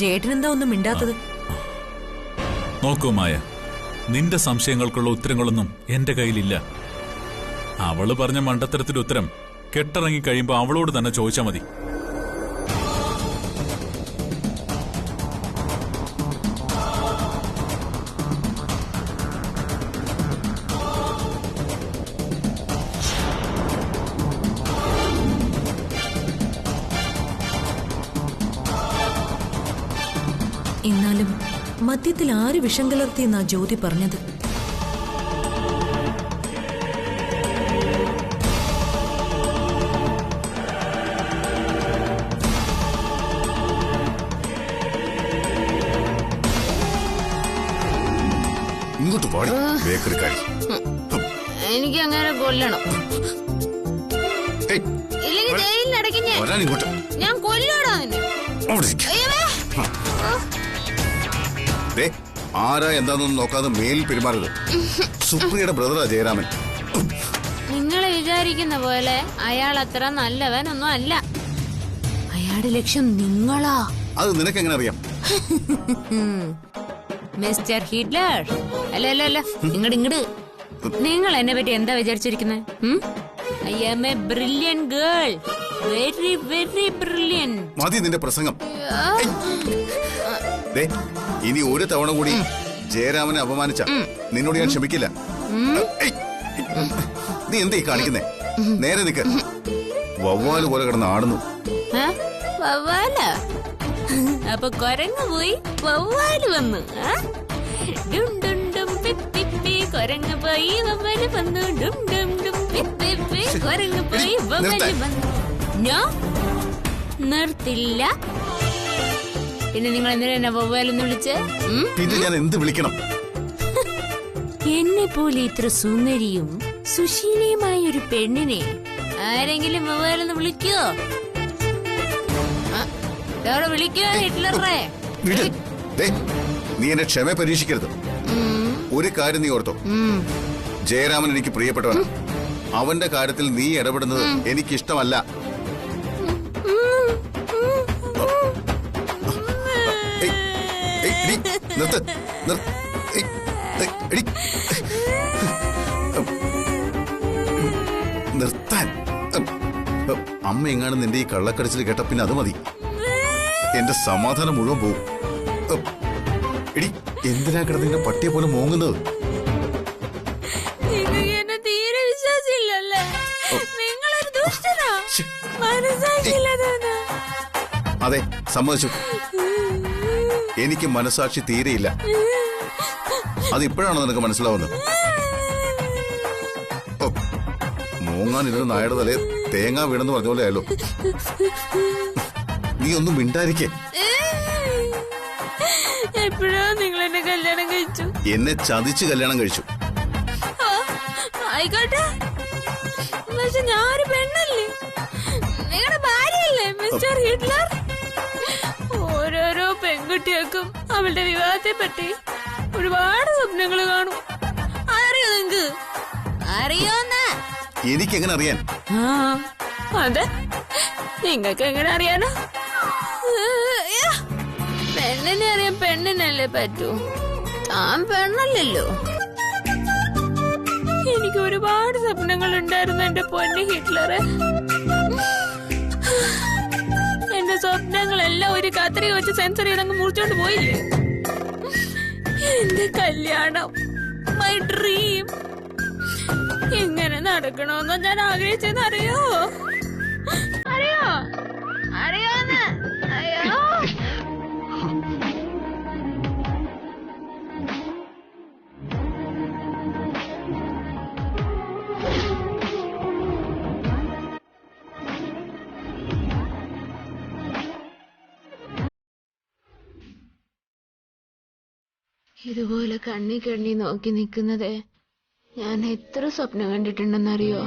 ജേട്ടനെന്താ ഒന്നും മിണ്ടാത്തത്? നോക്കൂ മായ, നിന്റെ സംശയങ്ങൾക്കുള്ള ഉത്തരങ്ങളൊന്നും എന്റെ കയ്യിലില്ല. അവള് പറഞ്ഞ മണ്ടത്തരത്തിന്റെ ഉത്തരം കെട്ടിറങ്ങി കഴിയുമ്പോ അവളോട് തന്നെ ചോദിച്ചാ മതി. എന്നാലും മദ്യത്തിൽ ആര് വിഷം കലർത്തിയെന്നാ ജ്യോതി പറഞ്ഞത്? ഇങ്ങോട്ട് പാടി ബേക്കറിക്കാരി. എനിക്ക് അങ്ങനെ കൊല്ലണം, ഇല്ലെങ്കിൽ ജയിലിലടയ്ക്കും ഞാൻ കൊല്ലണോ? ആരാ എന്താണെന്നൊന്നും നോക്കാതെ മേലിൽ പെരുമാറരുത്. സുപ്രിയയുടെ ബ്രദറാ ജയരാമൻ. നിങ്ങൾ വിചാരിക്കുന്ന പോലെ അയാൾ അത്ര നല്ലവനൊന്നും അല്ല. അയാളുടെ ലക്ഷ്യം നിങ്ങളാ. അത് നിനക്കെങ്ങനെ അറിയാം? മിസ്റ്റർ ഹിറ്റ്ലർ, അല്ല അല്ല അല്ല, ഇങ്ങട് നിങ്ങൾ എന്നെ പറ്റി എന്താ വിചാരിച്ചിരിക്കുന്നത്? I am a brilliant girl, very very brilliant. മതി നിന്റെ പ്രസംഗം. ഇനി ഒരു തവണ കൂടി ജയരാമനെ അപമാനിച്ച നിന്നോട് ഞാൻ ക്ഷമിക്കില്ല. നീ എന്താ ഈ കാണിക്കുന്നേ? നേരെ നിക്ക്. വവ്വാല് പോലെ കിടന്ന് ആടുന്നു. അപ്പൊ കൊരങ്ങ് പോയി വവ്വാല് വന്നു. കൊരങ്ങ് പോയി വവ്വാല് വന്നു. കൊരങ്ങ് പോയി വവ്വാല് വന്നു. ഞാൻ നിർത്തില്ല. പിന്നെ നിങ്ങൾ എന്തിനാ വവ്വാലെന്ന് വിളിച്ച്? പിന്നെ ഞാൻ എന്ത് വിളിക്കണം? എന്നെ പോലെ ഇത്ര സുന്ദരിയും സുശീലയുമായ ഒരു പെണ്ണിനെ ആരെങ്കിലും വവ്വാലെന്ന് വിളിക്കോ? വിളിക്കോ ഹിറ്റ്ലറെ? നീ എന്റെ ക്ഷമ പരീക്ഷിക്കരുത്. ഒരു കാര്യം നീ ഓർത്തോ, ജയരാമൻ എനിക്ക് പ്രിയപ്പെട്ടവനാണ്. അവന്റെ കാര്യത്തിൽ നീ ഇടപെടുന്നത് എനിക്കിഷ്ടമല്ല. നിർത്താൻ. അമ്മ എങ്ങാനും നിന്റെ ഈ കള്ളക്കടിച്ചിൽ കേട്ട പിന്നെ അത് മതി. എന്റെ സമാധാനം മുഴുവൻ പോവും. എടി, എന്തിനാ കിടന്ന് ഇങ്ങനെ പട്ടിയെ പോലെ മോങ്ങുന്നത്? തീരെ വിശ്വാസമില്ലല്ലേ? നിങ്ങളൊരു ദുഷ്ടനാ. അതെ, സമ്മതിച്ചു. എനിക്ക് മനസാക്ഷി തീരെയില്ല. അതിപ്പോഴാണോ നിനക്ക് മനസ്സിലാവുന്നത്? മോങ്ങാനിരുന്ന് നായുടെ തലേ തേങ്ങ വീണെന്ന് പറഞ്ഞ പോലെ ആയല്ലോ. നീ ഒന്നും മിണ്ടായിരിക്കേ. എപ്പോഴാ നിങ്ങൾ എന്നെ കല്യാണം കഴിച്ചു? എന്നെ ചതിച്ച് കല്യാണം കഴിച്ചു. ആയിക്കോട്ടെ, പക്ഷെ ഞാനൊരു പെണ്ണല്ലേ, നിങ്ങളുടെ ഭാര്യയല്ലേ മിസ്റ്റർ ഹിറ്റ്ലർ? ഓരോരോ പെൺകുട്ടികൾക്കും അവളുടെ വിവാഹത്തെ പറ്റി ഒരുപാട് സ്വപ്നങ്ങൾ കാണും. അറിയോ നിങ്ങക്ക്? അറിയോന്ന്? എനിക്കെങ്ങനെ അറിയാൻ? അതെ, നിങ്ങൾക്ക് എങ്ങനെ അറിയാനോ? പെണ്ണിനെ അറിയാൻ പെണ്ണിനല്ലേ പറ്റൂ, താൻ പെണ്ണല്ലല്ലോ. എനിക്ക് ഒരുപാട് സ്വപ്നങ്ങൾ ഉണ്ടായിരുന്നു എന്റെ പൊന്നി ഹിറ്റ്ലറെ. എന്റെ സ്വപ്നങ്ങളെല്ലാം ഒരു കത്രിക വെച്ച് സെൻസർ ചെയ്തങ്ങ് മുറിച്ചോണ്ട് പോയില്ലേ? എന്റെ കല്യാണം, മൈ ഡ്രീം, എങ്ങനെ നടക്കണമെന്നോ ഞാൻ ആഗ്രഹിച്ചെന്ന് അറിയോ? അറിയോ? അറിയോന്ന്? അയ്യോ, ഇതുപോലെ കണ്ണി കണ്ണി നോക്കി നിൽക്കുന്നത് ഞാൻ എത്ര സ്വപ്നം കണ്ടിട്ടുണ്ടെന്നറിയോ?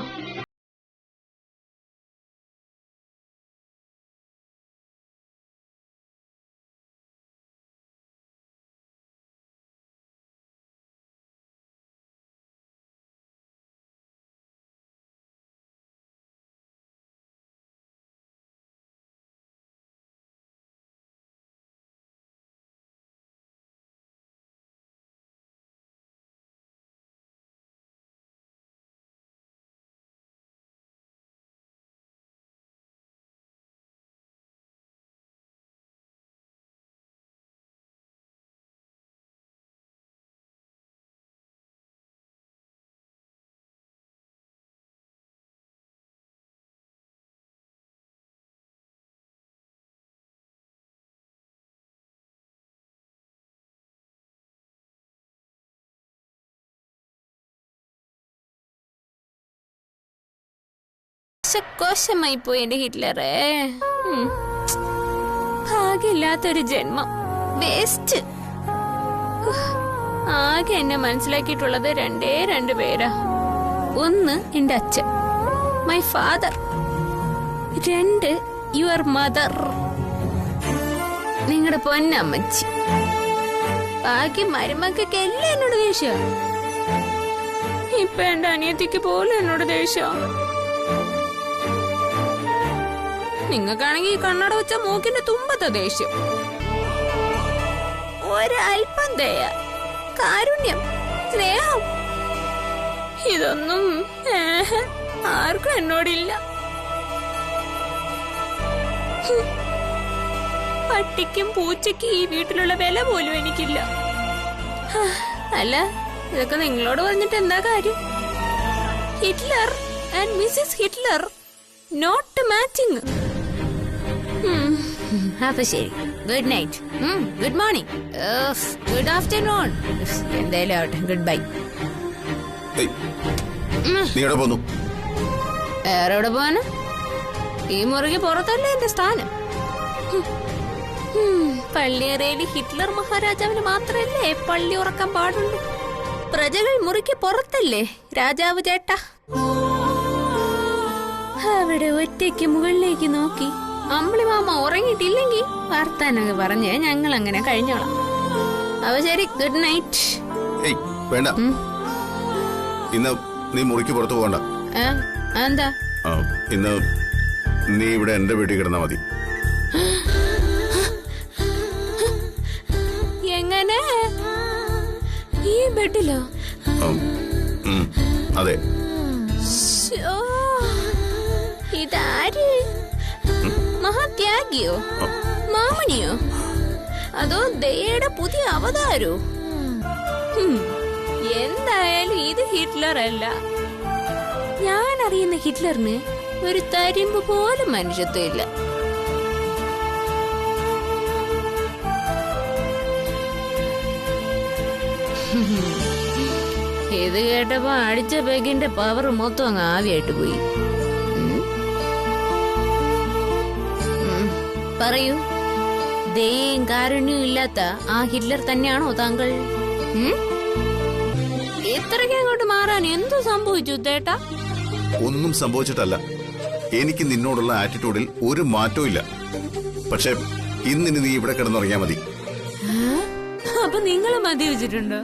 നാശകോശമായി പോയി എന്റെ ഹിറ്റ്ലറെ. ഭാഗ്യമില്ലാത്തൊരു ജന്മം, വേസ്റ്റ്. ആകെ എന്നെ മനസ്സിലാക്കിയിട്ടുള്ളത് രണ്ട് പേരാ. ഒന്ന് എന്റെ അച്ഛൻ, മൈ ഫാദർ. 2 യുവർ മദർ, നിങ്ങളുടെ പൊന്നമ്മച്ചി. ബാക്കി മരുമക്കൊക്കെ എല്ലാം എന്നോട് ദേഷ്യം. ഇപ്പൊ എന്റെ അനിയത്തിക്ക് പോലും എന്നോട് ദേഷ്യം. നിങ്ങൾക്കാണെങ്കിൽ ഈ കണ്ണട വെച്ച മൂക്കിന്റെ തുമ്പത്തെ ദേഷ്യം. ഒരൽപ്പം ദയ, കാരുണ്യം, സ്നേഹം, ഇതൊന്നും ആർക്കും എന്നോടില്ല. പട്ടിക്കും പൂച്ചയ്ക്കും ഈ വീട്ടിലുള്ള വില പോലും എനിക്കില്ല. അല്ല, ഇതൊക്കെ നിങ്ങളോട് പറഞ്ഞിട്ട് എന്താ കാര്യം? Hitler and Mrs Hitler not matching. അപ്പൊ ശരി, good night, good morning, good afternoon, എന്തായാലും ആവട്ടെ, ഗുഡ് ബൈ. വേറെ പോവാന്? ഈ മുറിക്ക് പുറത്തല്ലേ എന്റെ സ്ഥാനം. പള്ളിയറയില് ഹിറ്റ്ലർ മഹാരാജാവിന് മാത്രല്ലേ പള്ളി ഉറക്കാൻ പാടുള്ളൂ. പ്രജകൾ മുറിക്ക് പുറത്തല്ലേ രാജാവ് ചേട്ടാ. അവിടെ ഒറ്റയ്ക്ക് മുകളിലേക്ക് നോക്കി അമ്പിളി മാമ ഉറങ്ങിയിട്ടില്ലെങ്കിൽ വർത്താനൊക്കെ പറഞ്ഞ് ഞങ്ങൾ അങ്ങനെ കഴിഞ്ഞോളാം. അപ്പൊ ശരി, ഗുഡ് നൈറ്റ്. വേണ്ട, ഇന്ന് നീ മുറിക്ക് പുറത്തു പോകണ്ട. എന്താ? ഇന്ന് നീ ഇവിടെ എന്റെ വീട്ടിൽ കിടന്നാ മതി. എങ്ങനെ? ഈ ബെഡിലോ? അതെ. ഇതാര്? മഹാത്യാഗിയോ, മാമണിയോ, അതോ ദയയുടെ പുതിയ അവതാരോ? എന്തായാലും ഇത് ഹിറ്റ്ലർ അല്ല. ഞാൻ അറിയുന്ന ഹിറ്റ്ലറിന് ഒരു തരിമ്പ് പോലും മനുഷ്യത്വം ഇല്ല. ഇത് കേട്ടപ്പോ അടിച്ച ബെഗിന്റെ പവർ മൊത്തം അങ്ങ് ആവിയായിട്ട് പോയി. പറയൂ, ദയയും കാരുണ്യവും ഇല്ലാത്ത ആ ഹിറ്റ്ലർ തന്നെയാണോ താങ്കൾ? ഇത്രയ്ക്ക് അങ്ങോട്ട് മാറാൻ എന്തു സംഭവിച്ചു ചേട്ടാ? ഒന്നും സംഭവിച്ചിട്ടല്ല. എനിക്ക് നിന്നോടുള്ള ആറ്റിറ്റ്യൂഡിൽ ഒരു മാറ്റവും ഇല്ല. പക്ഷെ ഇന്നിനി നീ ഇവിടെ കിടന്നുറങ്ങിയാ മതി. അപ്പൊ നിങ്ങൾ മദ്യപിച്ചിട്ടുണ്ടോ?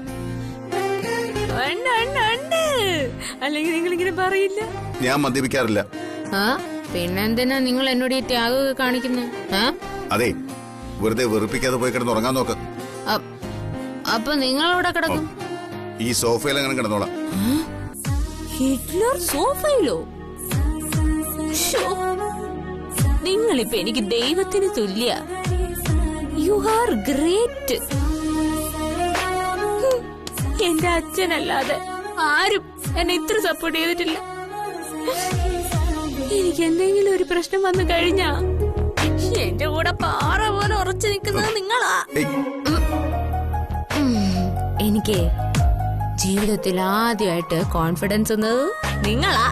അല്ലെങ്കിൽ നിങ്ങൾ ഇങ്ങനെ പറയില്ല. ഞാൻ മദ്യപിക്കാറില്ല. പിന്നെന്തിനാ നിങ്ങൾ എന്നോട് ഈ ത്യാഗമൊക്കെ കാണിക്കുന്നത്? അതെ, വെറുതെ വെറുപ്പിക്കാതെ പോയി കിടന്നുറങ്ങാൻ നോക്ക്. അപ്പൊ നിങ്ങൾ അവിടെ കിടക്കും? ഈ സോഫയിൽ അങ്ങനെ കിടന്നോളാം. ഹിറ്റ്ലർ സോഫയിലോ? നിങ്ങളിപ്പോ എനിക്ക് ദൈവത്തിന് തുല്യ. You are great. എന്റെ അച്ഛനല്ലാതെ ആരും എന്നെ ഇത്ര സപ്പോർട്ട് ചെയ്തിട്ടില്ല. എനിക്ക് എന്തെങ്കിലും ഒരു പ്രശ്നം വന്നു കഴിഞ്ഞാ എന്റെ കൂടെ പാറ പോലെ ഉറച്ചു നിൽക്കുന്നത് നിങ്ങളാ. എനിക്ക് ജീവിതത്തിൽ ആദ്യമായിട്ട് കോൺഫിഡൻസ് എന്നത് നിങ്ങളാ.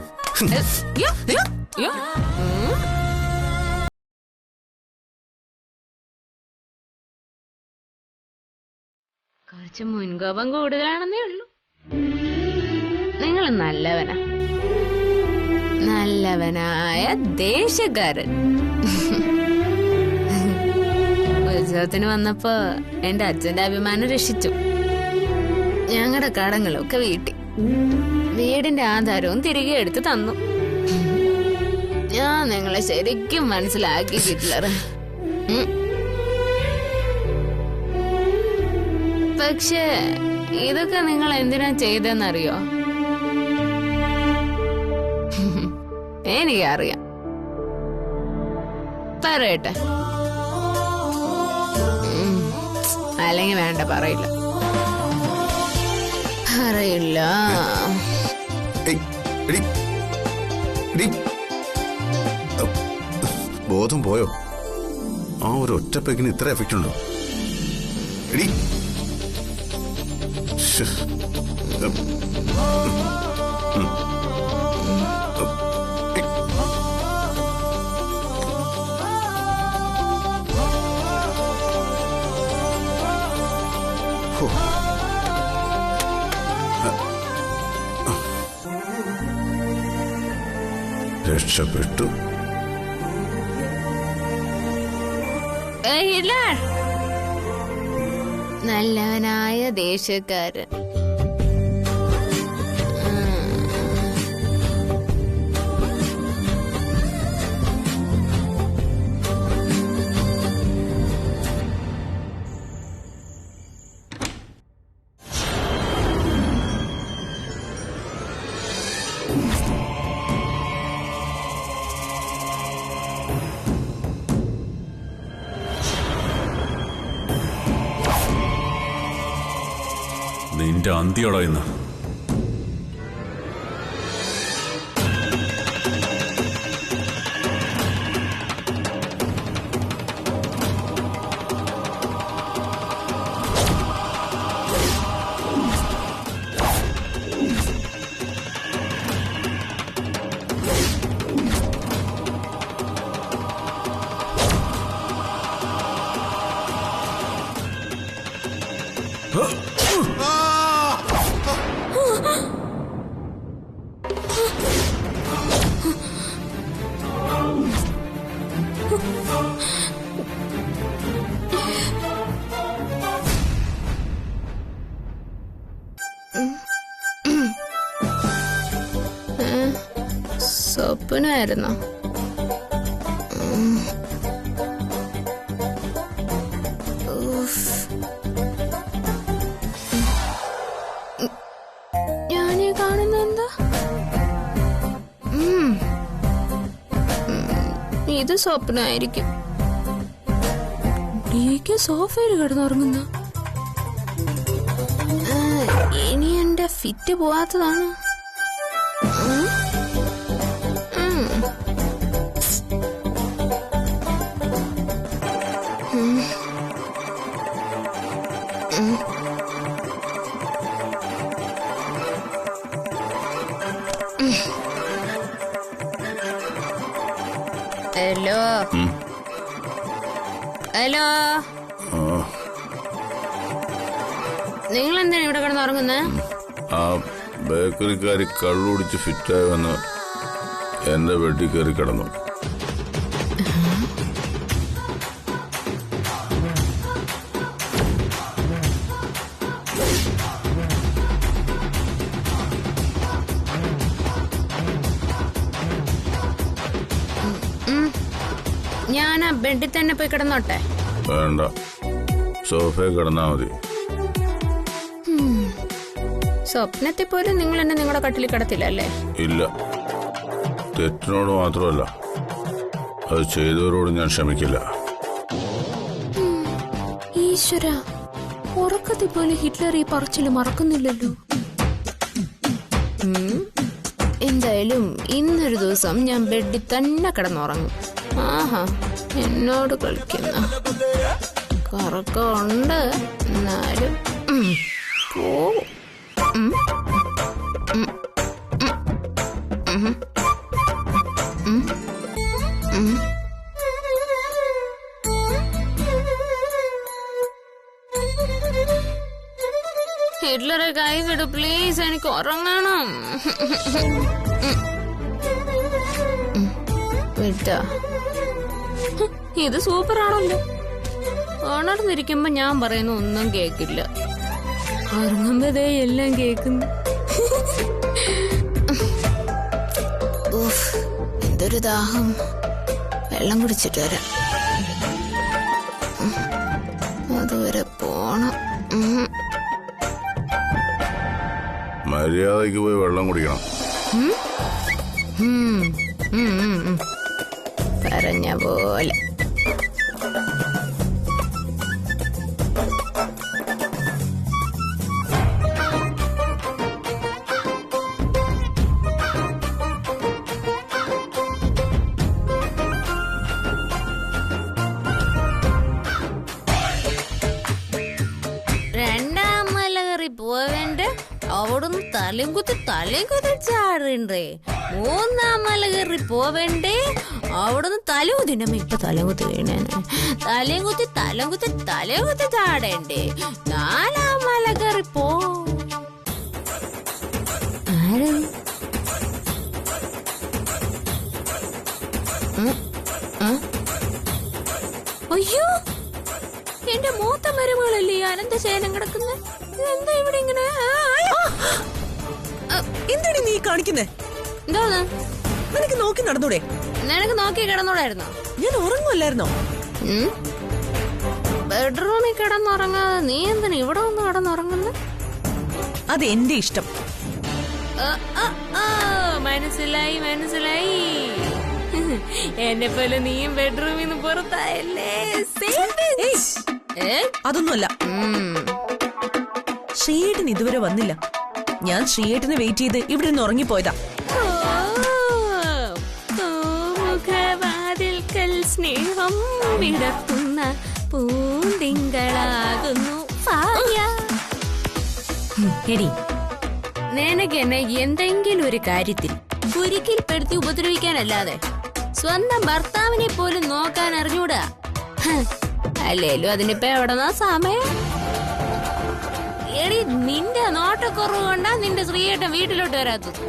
കുറച്ച് മുൻകോപം കൂടുതലാണെന്നേ ഉള്ളൂ. നിങ്ങൾ നല്ലവനായ ദേശക്കാരൻ. ഉത്സവത്തിന് വന്നപ്പോ എന്റെ അച്ഛന്റെ അഭിമാനം രക്ഷിച്ചു. ഞങ്ങളുടെ കടങ്ങളൊക്കെ വീട്ടി, വീടിന്റെ ആധാരവും തിരികെ എടുത്ത് തന്നു. ഞാൻ നിങ്ങളെ ശരിക്കും മനസ്സിലാക്കി ഹിറ്റ്ലർ. പക്ഷേ ഇതൊക്കെ നിങ്ങൾ എന്തിനാ ചെയ്തെന്നറിയോ? എനിക്കറിയാം. പറയട്ടെ? അല്ലെങ്കിൽ വേണ്ട, പറയില്ല. ബോധം പോയോ? ആ ഒരു ഒറ്റ പെക്കിന് ഇത്ര എഫക്റ്റ് ഉണ്ടോ? എടി, രക്ഷപ്പെട്ടു. ഹിറ്റ്ലർ നല്ലവനായ ദേശക്കാരൻ. നിന്റെ അന്ത്യോടോ ഇന്ന്. സ്വപ്നമായിരുന്നോ? ഞാനീ കാണുന്നെന്താ? ഇത് സ്വപ്നമായിരിക്കും. സോഫയിൽ കിടന്നുറങ്ങുന്ന ഇനി എന്റെ ഫിറ്റ് പോവാത്തതാണ്. ഹലോ ഹലോ, നിങ്ങൾ എന്താണ് ഇവിടെ കിടന്നുറങ്ങുന്നത്? ആ ബേക്കറിക്കാരി കള്ളുടിച്ച് ഫിറ്റായി വന്ന് എന്റെ വെട്ടി കയറി കിടന്നു. ഞാൻ ആ ബെഡിൽ തന്നെ പോയി കിടന്നോട്ടെ? വേണ്ട, സോഫയിൽ കിടന്നാ മതി. സ്വപ്നത്തിൽ പോലും നിങ്ങൾ എന്നെ നിങ്ങളുടെ കട്ടിൽ കിടത്തില്ല അല്ലേ? ഇല്ല, തെറ്റിനോട് മാത്രമല്ല, അത് ചെയ്തവരോട് ഞാൻ ക്ഷമിക്കില്ല. ഈശ്വര, ഉറക്കത്തിൽ പോലും ഹിറ്റ്ലർ ഈ പറച്ചില് മറക്കുന്നില്ലല്ലോ. എന്തായാലും ഇന്നൊരു ദിവസം ഞാൻ ബെഡിൽ തന്നെ കിടന്നുറങ്ങും. ആഹാ, എന്നോട് കളിക്കുന്ന കറക്കമുണ്ട്, എന്നാലും പോവും. ഹിറ്റ്ലറെ കൈ വിടു പ്ലീസ്, എനിക്ക് ഉറങ്ങണം. വിട്ടോ? ഇത് സൂപ്പറാണല്ലോ. ഉണർന്നിരിക്കുമ്പോ ഞാൻ പറയുന്ന ഒന്നും കേക്കില്ല, ഉറങ്ങുമ്പോഴേ എല്ലാം കേക്കുന്നു. എന്തൊരു ദാഹം, വെള്ളം കുടിച്ചിട്ട് വരാം. അതുവരെ പോണം. മര്യാദയ്ക്ക് പോയി വെള്ളം കുടിക്കണം. പറഞ്ഞ പോലെ. രണ്ടാം മല കയറി പോവേണ്ട, അവിടുന്ന് തലയും കുത്തി ചാടണ്ടേ. മൂന്നാം മല കയറി പോവേണ്ടേ, അവിടുന്ന് തലകുത്തിനമ്മ ഇപ്പൊ തലകുത്തി വീണേനെ. തലയും കുത്തി ചാടണ്ടേ. നാലാം മല കയറി പോ. അയ്യോ, എന്റെ മൂത്ത മരുമകളല്ലേ ഈ അനന്തശയനം കിടക്കുന്നത്? എന്താ ഇവിടെ ഇങ്ങനെ? എന്താണ് നീ കാണിക്കുന്നേ? എന്തോന്ന്? നിനക്ക് നോക്കി നടന്നൂടെ? നിനക്ക് നോക്കി കിടന്നൂടായിരുന്നോ? ഞാൻ ഉറങ്ങുമല്ലായിരുന്നോ? ബെഡ്റൂമിൽ കിടന്നുറങ്ങാതെ നീ എന്തിനാ ഇവിടെ ഒന്ന് കിടന്നുറങ്ങുന്നു? അത് എന്റെ ഇഷ്ടം. മനസ്സിലായി മനസ്സിലായി. എന്നെ പോലെ നീയും ബെഡ്റൂമിൽ നിന്ന് പുറത്തായല്ലേ? അതൊന്നുമല്ല. ശ്രീയേട്ടൻ ഇതുവരെ വന്നില്ല. ഞാൻ ശ്രീയേട്ടനെ വെയിറ്റ് ചെയ്ത് ഇവിടെ നിന്ന് ഉറങ്ങിപ്പോയതാ. മുഖവാതിൽക്കൽ സ്നേഹം വിടർത്തുന്ന പൂന്തിങ്കളാകുന്നു എടി. നിനക്ക് എന്നെ എന്തെങ്കിലും ഒരു കാര്യത്തിൽ കുരുക്കിൽപ്പെടുത്തി ഉപദ്രവിക്കാനല്ലാതെ സ്വന്തം ഭർത്താവിനെ പോലും നോക്കാൻ അറിഞ്ഞൂടാ. അല്ലേലും അതിനിപ്പോ എവിടെന്നാ സമയം? എടി, നിന്റെ നോട്ടക്കുറവ് കൊണ്ടാ നിന്റെ ശ്രീയേട്ടൻ വീട്ടിലോട്ട് വരാത്തത്.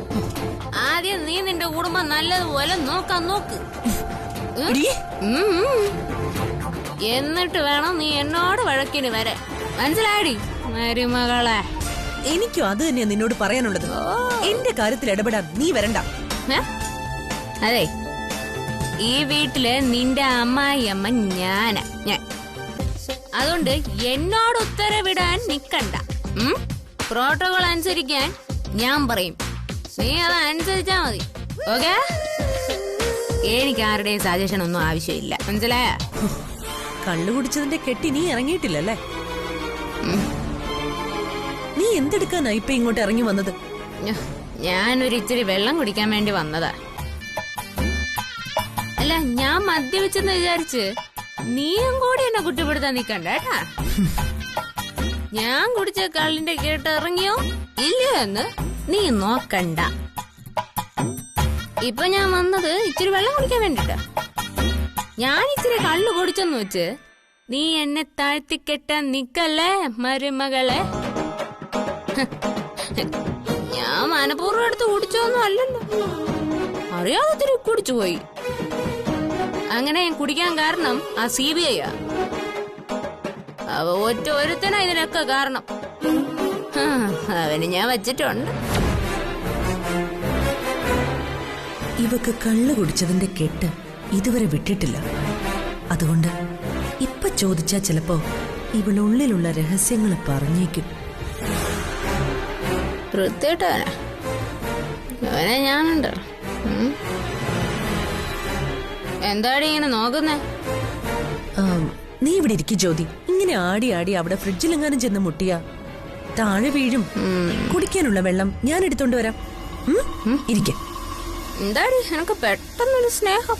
ആദ്യം നീ നിന്റെ കുടുംബം നല്ലതുപോലെ നോക്കാൻ നോക്ക്. എന്നിട്ട് വേണം നീ എന്നോട് വഴക്കിന് വരെ. മനസ്സിലായടി മരുമകളെ? എനിക്കും അത് തന്നെയാ നിന്നോട് പറയാനുള്ളത്. എന്റെ കാര്യത്തിൽ ഇടപെടാൻ നീ വരണ്ട. അതെ, ഈ വീട്ടില് നിന്റെ അമ്മായിയമ്മ ഞാൻ. അതുകൊണ്ട് എന്നോട് ഉത്തരവിടാൻ നിക്കണ്ട. പ്രോട്ടോകോൾ അനുസരിക്കാൻ ഞാൻ പറയും, നീ അത് അനുസരിച്ചാ മതി. ഓക്കെ? എനിക്ക് ആരുടെയും സജഷൻ ഒന്നും ആവശ്യമില്ല. മനസ്സിലായ? കള്ളു കുടിച്ചതിന്റെ കെട്ടി നീ ഇറങ്ങിയിട്ടില്ലല്ലേ? നീ എന്തെടുക്കാനാ ഇപ്പൊ ഇങ്ങോട്ട് ഇറങ്ങി വന്നത്? ഞാനൊരു ഇച്ചിരി വെള്ളം കുടിക്കാൻ വേണ്ടി വന്നതാ. അല്ല, ഞാൻ മദ്യപിച്ചെന്ന് വിചാരിച്ച് നീയും കൂടി എന്നെ കുറ്റപ്പെടുത്താൻ നിക്കണ്ട കേട്ടാ. ഞാൻ കുടിച്ച കള്ളിന്റെ കേട്ട് ഇറങ്ങിയോ ഇല്ലയോ എന്ന് നീ നോക്കണ്ട. ഇപ്പൊ ഞാൻ വന്നത് ഇച്ചിരി വെള്ളം കുടിക്കാൻ വേണ്ടിട്ടാ. ഞാൻ ഇച്ചിരി കള്ളു കുടിച്ചെന്ന് വെച്ച് നീ എന്നെ താഴ്ത്തിക്കെട്ടാൻ നിക്കല്ലേ മരുമകളെ? ഞാൻ മനഃപൂർവ്വം എടുത്ത് കുടിച്ചോന്നും അല്ലല്ലോ, അറിയാതെ ഇത്തിരി കുടിച്ചു പോയി. അങ്ങനെ ഞാൻ കുടിക്കാൻ കാരണം ആ CBI ആ. ഒറ്റ ഒരുത്തനാ ഇതിനൊക്കെ കാരണം. അവന് ഞാൻ വച്ചിട്ടുണ്ട്. ഇവക്ക് കള്ളു കുടിച്ചതിന്റെ കെട്ട് ഇതുവരെ വിട്ടിട്ടില്ല. അതുകൊണ്ട് ഇപ്പൊ ചോദിച്ചാ ചിലപ്പോ ഇവളുള്ളിലുള്ള രഹസ്യങ്ങൾ പറഞ്ഞേക്കും. വൃത്തിയിട്ടവനെ, അവനെ ഞാനുണ്ട്. എന്താടി ഇങ്ങനെ നോക്കുന്നേ? നീ ഇവിടെ ഇരിക്കും ജ്യോതി. ഇങ്ങനെ ആടി ആടി അവിടെ ഫ്രിഡ്ജിലെങ്ങാനും ചെന്ന് മുട്ടിയാ താഴെ വീഴും. കുടിക്കാനുള്ള വെള്ളം ഞാൻ എടുത്തോണ്ട് വരാം. ഇരിക്ക. എന്താടി എനിക്ക് പെട്ടെന്നൊരു സ്നേഹം?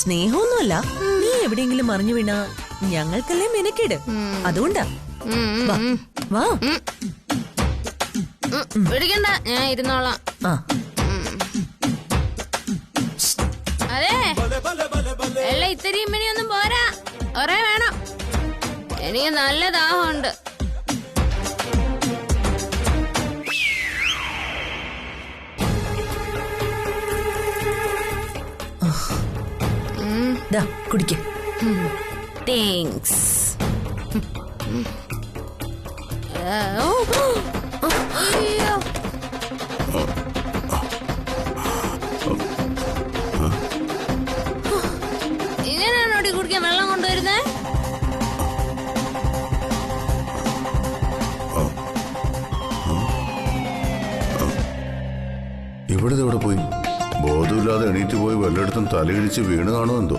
സ്നേഹമൊന്നുമല്ല, നീ എവിടെയെങ്കിലും മറിഞ്ഞു വീണാ ഞങ്ങൾക്കല്ലേ മെനക്കേട്. അതുകൊണ്ടാ. വാ. പിടിക്കണ്ട, ഞാൻ ഇരുന്നോളാം. അതെ, എല്ലാം ഇത്തിരിയും മിനിയൊന്നും പോരാ, ഒരേ വേണം. എനിക്ക് നല്ല ദാഹമുണ്ട്. കുടിക്ക. താങ്ക്സ്. ഇങ്ങനെയാണോടി കുടിക്കാൻ വെള്ളം കൊണ്ടുവരുന്നേ? ഇവിടെ പോയി ബോധമില്ലാതെ എണീറ്റ് പോയി വല്ലയിടത്തും തലയിടിച്ച് വീണ് കാണുമോ എന്തോ.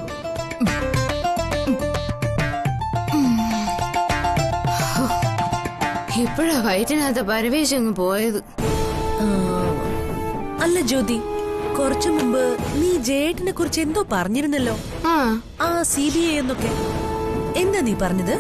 ഇപ്പഴാ വയറ്റിനകത്ത് പരവേശങ്ങ് പോയത്. അല്ല ജ്യോതി, കുറച്ചു മുമ്പ് നീ ജയേട്ടനെ കുറിച്ച് എന്തോ പറഞ്ഞിരുന്നല്ലോ. ആ CBI എന്നൊക്കെ. എന്താ നീ പറഞ്ഞത്?